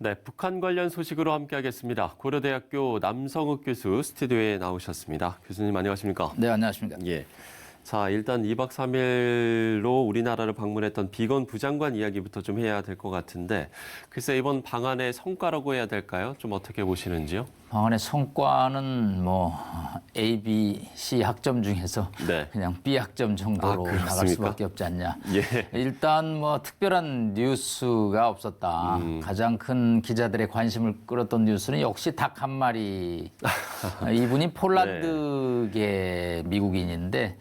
네, 북한 관련 소식으로 함께하겠습니다. 고려대학교 남성욱 교수 스튜디오에 나오셨습니다. 교수님 안녕하십니까? 네, 안녕하십니까? 예. 자, 일단 2박 3일로 우리나라를 방문했던 비건 부장관 이야기부터 좀 해야 될 것 같은데, 글쎄 이번 방한의 성과라고 해야 될까요? 좀 어떻게 보시는지요? 방한의 성과는 뭐 A, B, C 학점 중에서 네. 그냥 B 학점 정도로 나갈 그렇습니까? 수밖에 없지 않냐. 예. 일단 뭐 특별한 뉴스가 없었다. 가장 큰 기자들의 관심을 끌었던 뉴스는 역시 닭 한 마리. 이분이 폴란드계 미국인인데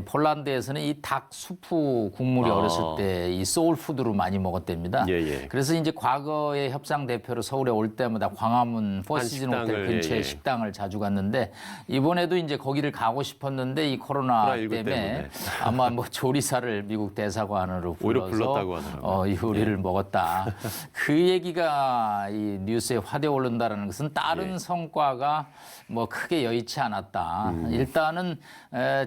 폴란드에서는 이 닭 수프 국물이 어렸을 때 이 소울푸드로 많이 먹었답니다. 예. 그래서 이제 과거에 협상 대표로 서울에 올 때마다 광화문 포시즌 호텔 근처에 예. 식당을 자주 갔는데 이번에도 이제 거기를 가고 싶었는데 이 코로나 때문에 아마 뭐 조리사를 미국 대사관으로 오히려 불러서 불렀다고 하더라고요. 이 요리를 먹었다. 그 얘기가 이 뉴스에 화두에 오른다는 것은 다른 성과가 뭐 크게 여의치 않았다. 일단은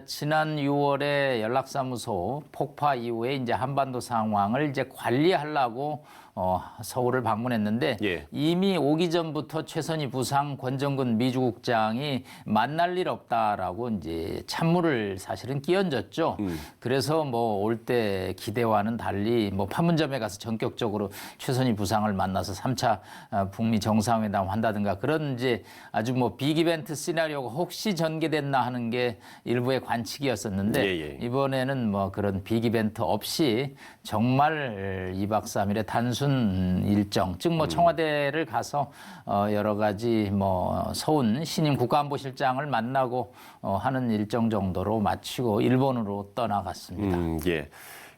지난 6월에 연락사무소 폭파 이후에 이제 한반도 상황을 이제 관리하려고 서울을 방문했는데 예. 이미 오기 전부터 최선희 부상, 권정근 미주국장이 만날 일 없다라고 이제 찬물을 사실은 끼얹었죠. 그래서 뭐 올 때 기대와는 달리 뭐 판문점에 가서 전격적으로 최선희 부상을 만나서 3차 북미 정상회담 한다든가 그런 이제 아주 뭐 빅 이벤트 시나리오가 혹시 전개됐나 하는 게 일부의 관측이었었는데 이번에는 뭐 그런 빅 이벤트 없이 정말 2박 3일의 단순 일정, 즉 뭐 청와대를 가서 여러 가지 뭐 서훈 신임 국가안보실장을 만나고 하는 일정 정도로 마치고 일본으로 떠나갔습니다. 예.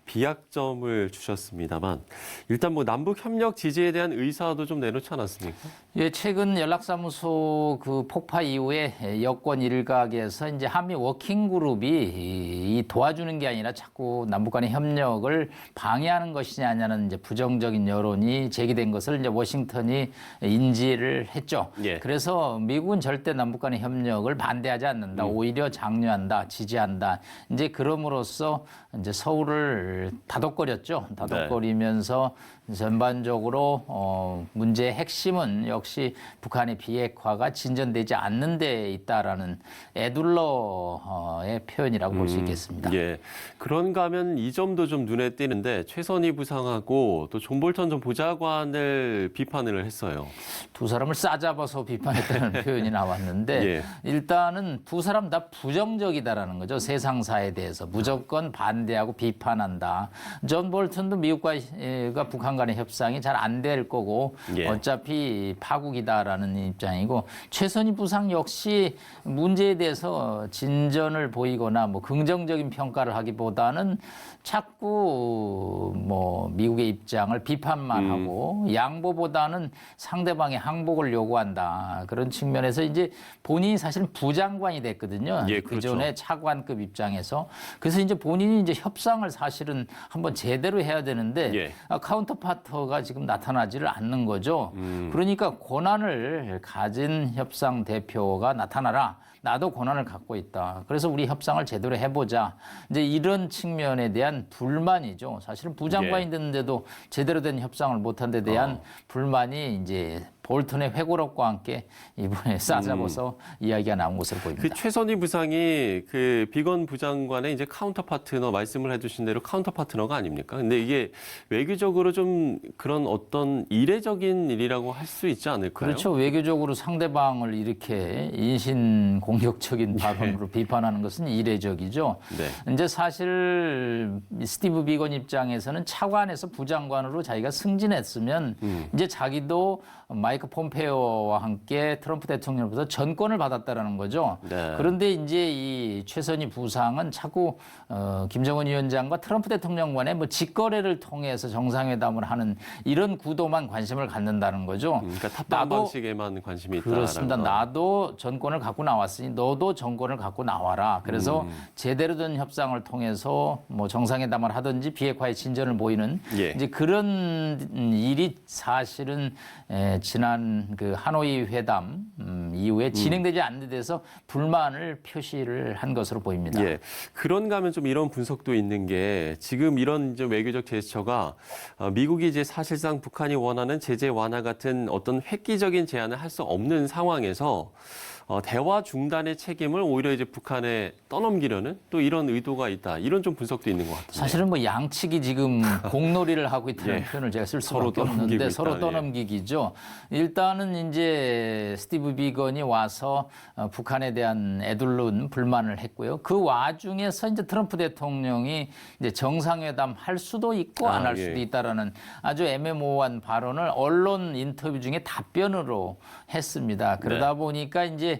비약점을 주셨습니다만 일단 뭐 남북 협력 지지에 대한 의사도 좀 내놓지 않았습니까? 예, 최근 연락사무소 그 폭파 이후에 여권 일각에서 이제 한미 워킹 그룹이 이 도와주는 게 아니라 자꾸 남북 간의 협력을 방해하는 것이냐는 이제 부정적인 여론이 제기된 것을 이제 워싱턴이 인지를 했죠. 예. 그래서 미국은 절대 남북 간의 협력을 반대하지 않는다. 오히려 장려한다, 지지한다. 이제 그럼으로써 이제 서울을 다독거렸죠. 다독거리면서 전반적으로 문제의 핵심은 역시 북한의 비핵화가 진전되지 않는 데 있다라는 애둘러의 표현이라고 볼 수 있겠습니다. 예. 그런가 하면 이 점도 좀 눈에 띄는데 최선희 부상하고 또 존 볼턴 전 보좌관을 비판을 했어요. 두 사람을 싸잡아서 비판했다는 표현이 나왔는데 예. 일단은 두 사람 다 부정적이다라는 거죠. 세상사에 대해서 무조건 반대하고 비판한다. 존 볼턴도 미국과 북한 간의 협상이 잘 안 될 거고 예. 어차피 파국이다라는 입장이고 최선희 부상 역시 문제에 대해서 진전을 보이거나 뭐 긍정적인 평가를 하기보다는 자꾸 뭐 미국의 입장을 비판만 하고 양보보다는 상대방의 항복을 요구한다. 그런 측면에서 이제 본인이 사실은 부장관이 됐거든요. 예, 그 그렇죠. 전에 차관급 입장에서. 그래서 이제 본인이 이제 협상을 사실은 한번 제대로 해야 되는데 예. 카운터파터가 지금 나타나지를 않는 거죠. 그러니까 권한을 가진 협상 대표가 나타나라. 나도 권한을 갖고 있다. 그래서 우리 협상을 제대로 해보자. 이제 이런 측면에 대한 불만이죠. 사실은 부장관이 됐는데도 제대로 된 협상을 못한 데 대한 불만이 이제 볼턴의 회고록과 함께 이번에 싸잡아서 이야기가 나온 것으로 보입니다. 그 최선희 부상이 그 비건 부장관의 이제 카운터 파트너 말씀을 해주신 대로 카운터 파트너가 아닙니까? 근데 이게 외교적으로 좀 그런 어떤 이례적인 일이라고 할 수 있지 않을까요? 그렇죠. 외교적으로 상대방을 이렇게 인신 공격적인 발언으로 비판하는 것은 이례적이죠. 네. 이제 사실 스티브 비건 입장에서는 차관에서 부장관으로 자기가 승진했으면 이제 자기도 마이크 폼페오와 함께 트럼프 대통령으로부터 전권을 받았다라는 거죠. 네. 그런데 이제 이 최선희 부상은 자꾸 김정은 위원장과 트럼프 대통령 간의 뭐 직거래를 통해서 정상회담을 하는 이런 구도만 관심을 갖는다는 거죠. 그러니까 탑다운 방식에만 관심이 있다. 그렇습니다. 나도 전권을 갖고 나왔으니 너도 전권을 갖고 나와라. 그래서 제대로 된 협상을 통해서 뭐 정상회담을 하든지 비핵화의 진전을 보이는 예. 이제 그런 일이 사실은 지난 지난 그 하노이 회담 이후에 진행되지 않는 데 대해서 불만을 표시를 한 것으로 보입니다. 예. 그런가 하면 좀 이런 분석도 있는 게 지금 이런 이제 외교적 제스처가 미국이 이제 사실상 북한이 원하는 제재 완화 같은 어떤 획기적인 제안을 할 수 없는 상황에서 대화 중단의 책임을 오히려 이제 북한에 떠넘기려는 또 이런 의도가 있다. 이런 좀 분석도 있는 것 같아요. 사실은 뭐 양측이 지금 공놀이를 하고 있다는 예. 표현을 제가 쓸 서로 수밖에 떠넘기고 없는데 있다. 서로 예. 떠넘기기죠. 일단은 이제 스티브 비건이 와서 북한에 대한 애둘른 불만을 했고요. 그 와중에서 이제 트럼프 대통령이 이제 정상회담 할 수도 있고 안 할 예. 수도 있다라는 아주 애매모호한 발언을 언론 인터뷰 중에 답변으로 했습니다. 그러다 보니까 이제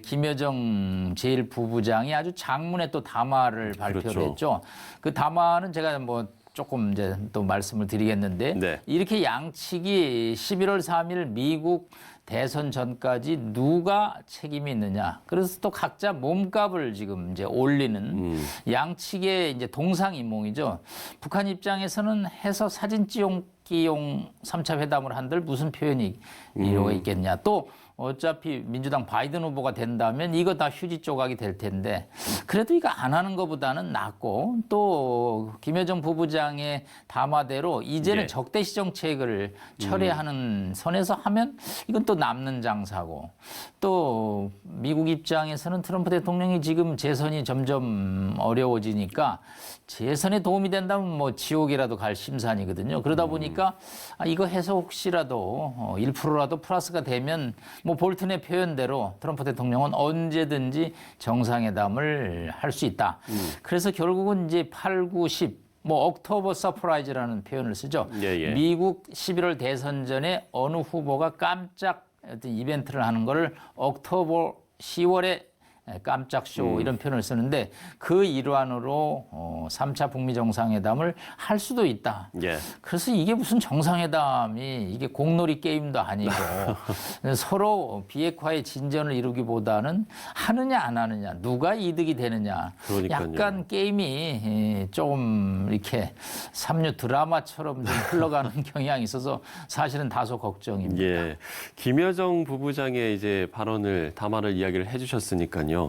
김여정 제1부부장이 아주 장문의 또 담화를 발표를 그렇죠. 했죠. 그 담화는 제가 뭐 조금 이제 또 말씀을 드리겠는데 네. 이렇게 양측이 11월 3일 미국 대선 전까지 누가 책임이 있느냐. 그래서 또 각자 몸값을 지금 이제 올리는 양측의 이제 동상이몽이죠. 북한 입장에서는 해서 사진 찍기용 3차 회담을 한들 무슨 표현이 이유가 있겠냐. 또 어차피 민주당 바이든 후보가 된다면 이거 다 휴지 조각이 될 텐데 그래도 이거 안 하는 것보다는 낫고 또 김여정 부부장의 담화대로 이제는 예. 적대시 정책을 철회하는 선에서 하면 이건 또 남는 장사고 또 미국 입장에서는 트럼프 대통령이 지금 재선이 점점 어려워지니까 재선에 도움이 된다면 뭐 지옥이라도 갈 심산이거든요. 그러다 보니까 이거 해서 혹시라도 1%라도 플러스가 되면 뭐 볼튼의 표현대로 트럼프 대통령은 언제든지 정상회담을 할 수 있다. 그래서 결국은 이제 8, 9, 10 뭐 옥토버 서프라이즈라는 표현을 쓰죠. 예. 미국 11월 대선 전에 어느 후보가 깜짝 어떤 이벤트를 하는 거를 옥토버 10월에 깜짝 쇼 이런 표현을 쓰는데 그 일환으로 3차 북미 정상회담을 할 수도 있다. 예. 그래서 이게 무슨 정상회담이 이게 공놀이 게임도 아니고 서로 비핵화의 진전을 이루기보다는 하느냐 안 하느냐 누가 이득이 되느냐 그러니까요. 약간 게임이 좀 이렇게 삼류 드라마처럼 좀 흘러가는 경향이 있어서 사실은 다소 걱정입니다. 예. 김여정 부부장의 이제 담화를 이야기를 해주셨으니까요.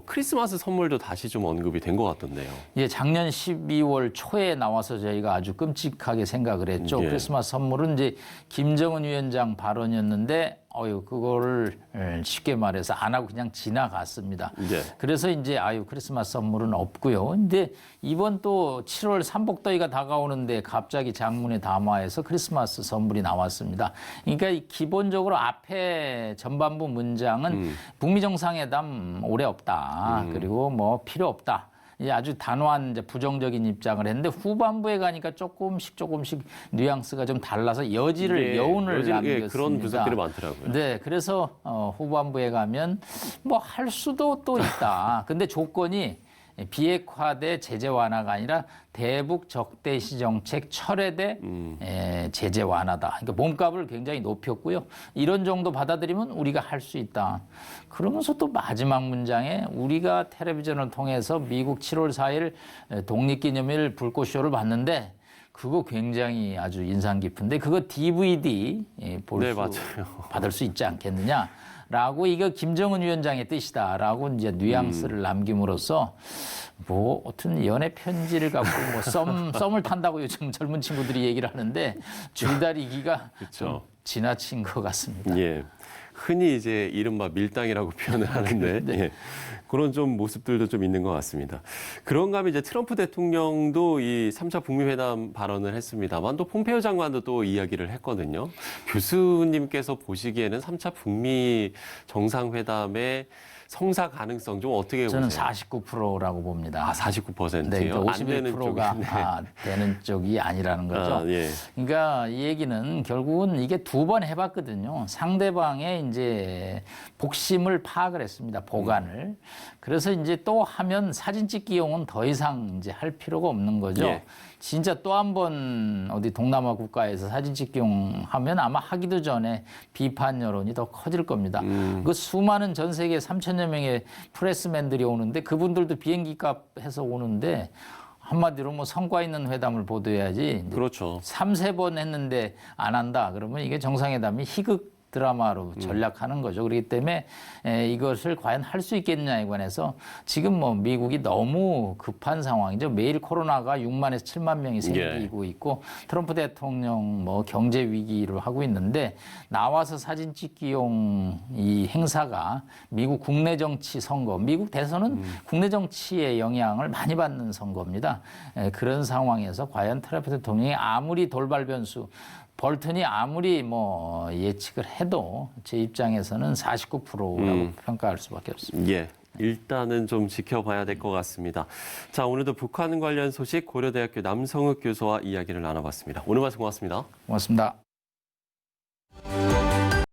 크리스마스 선물도 다시 좀 언급이 된 것 같던데요. 예, 작년 12월 초에 나와서 저희가 아주 끔찍하게 생각을 했죠. 예. 크리스마스 선물은 이제 김정은 위원장 발언이었는데 그거를 쉽게 말해서 안 하고 그냥 지나갔습니다. 예. 그래서 이제 크리스마스 선물은 없고요. 근데 이번 또 7월 삼복더위가 다가오는데 갑자기 장문의 담화에서 크리스마스 선물이 나왔습니다. 그러니까 기본적으로 앞에 전반부 문장은 북미 정상회담 올해 없다. 그리고 뭐 필요 없다. 이제 아주 단호한 이제 부정적인 입장을 했는데 후반부에 가니까 조금씩 뉘앙스가 좀 달라서 여운을 남겼습니다. 그런 분석들이 많더라고요. 네, 그래서 후반부에 가면 뭐 할 수도 또 있다. 근데 조건이 비핵화 대 제재 완화가 아니라 대북 적대시 정책 철회 대 제재 완화다. 그러니까 몸값을 굉장히 높였고요. 이런 정도 받아들이면 우리가 할 수 있다. 그러면서 또 마지막 문장에 우리가 텔레비전을 통해서 미국 7월 4일 독립기념일 불꽃쇼를 봤는데 그거 굉장히 아주 인상 깊은데 그거 DVD 받을 수 있지 않겠느냐. 라고 이거 김정은 위원장의 뜻이다라고 이제 뉘앙스를 남김으로써 뭐 어떤 연애 편지를 갖고 뭐 썸을 탄다고 요즘 젊은 친구들이 얘기를 하는데 줄다리기가 좀 지나친 것 같습니다. 예. 흔히 이제 이른바 밀당이라고 표현을 하는데 네. 예. 그런 좀 모습들도 좀 있는 것 같습니다. 그런가 하면 이제 트럼프 대통령도 이 3차 북미 회담 발언을 했습니다만 또 폼페이오 장관도 또 이야기를 했거든요. 교수님께서 보시기에는 3차 북미 정상회담의 성사 가능성 좀 어떻게 저는 보세요? 49%라고 봅니다. 49%요? 네, 그러니까 안 되는 51%가 쪽이. 네. 되는 쪽이 아니라는 거죠. 예. 그러니까 이 얘기는 결국은 이게 2번 해봤거든요. 상대방의 이제 복심을 파악을 했습니다. 보관을. 그래서 이제 또 하면 사진 찍기용은 더 이상 이제 할 필요가 없는 거죠. 예. 진짜 또 한 번 어디 동남아 국가에서 사진 찍기용 하면 아마 하기도 전에 비판 여론이 더 커질 겁니다. 그 수많은 전 세계 3천여 명의 프레스맨들이 오는데 그분들도 비행기 값 해서 오는데 한마디로 뭐 성과 있는 회담을 보도해야지. 그렇죠. 3-4번 했는데 안 한다. 그러면 이게 정상회담이 희극 드라마로 전략하는 거죠. 그렇기 때문에 이것을 과연 할 수 있겠느냐에 관해서 지금 뭐 미국이 너무 급한 상황이죠. 매일 코로나가 6만에서 7만 명이 생기고 있고 트럼프 대통령 뭐 경제 위기를 하고 있는데 나와서 사진 찍기용 이 행사가 미국 국내 정치 선거, 미국 대선은 국내 정치의 영향을 많이 받는 선거입니다. 그런 상황에서 과연 트럼프 대통령이 아무리 돌발 변수 볼턴이 아무리 뭐 예측을 해도 제 입장에서는 49%라고 평가할 수밖에 없습니다. 예. 일단은 좀 지켜봐야 될 것 같습니다. 자, 오늘도 북한 관련 소식 고려대학교 남성욱 교수와 이야기를 나눠봤습니다. 오늘 말씀 고맙습니다. 고맙습니다.